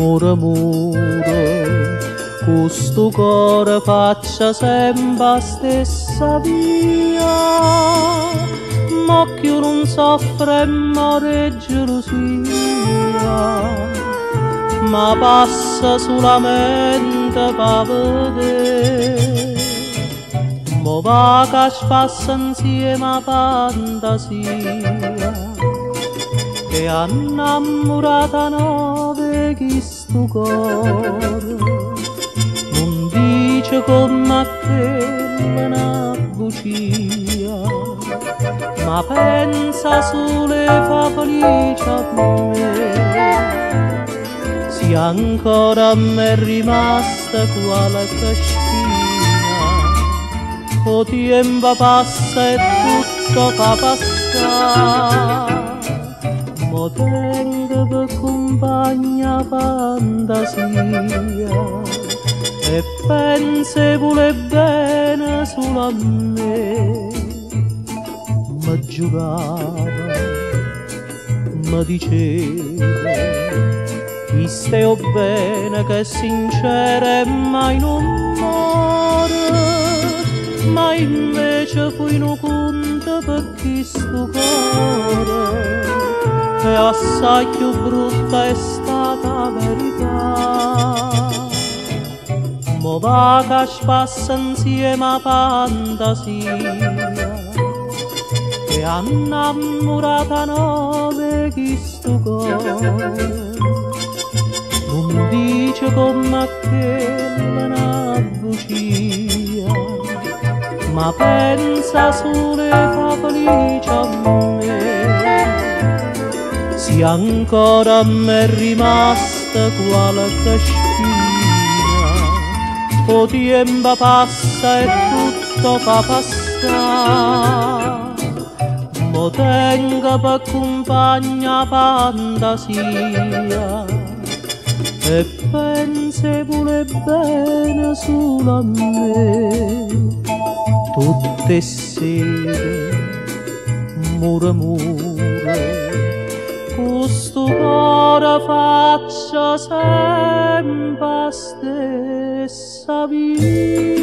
Mura mura, questo cuore faccia sempre la stessa via, ma che non soffre e muore gelosia, ma passa solamente per vedere, ma va che spassa insieme a fantasia, che ha innamorata nove questo cuore, non dice come che una bugia, ma pensa solo e fa felice a me. Se ancora a me è rimasta qualche spina, o tempo passa e tutto fa passare, mo tengo per compagna fantasia e pensi vuole bene solo a me. Mi giurava, mi diceva, ti stai bene che è sincera e mai non muore, ma invece fui un conto per questo cuore, e assai più brutta è stata la verità. Mo va che spassa insieme a fantasia, che ha innamorata nove questo cuore, non dice come che una bugia, ma pensa solo e fa felice a me. Se ancora a me è rimasta qualche spina, o tempo passa e tutto fa passare, mo tengo per compagna fantasia e pensi vuole bene solo a me. Tutte sere mura mura, questo cuore faccia sempre la stessa via.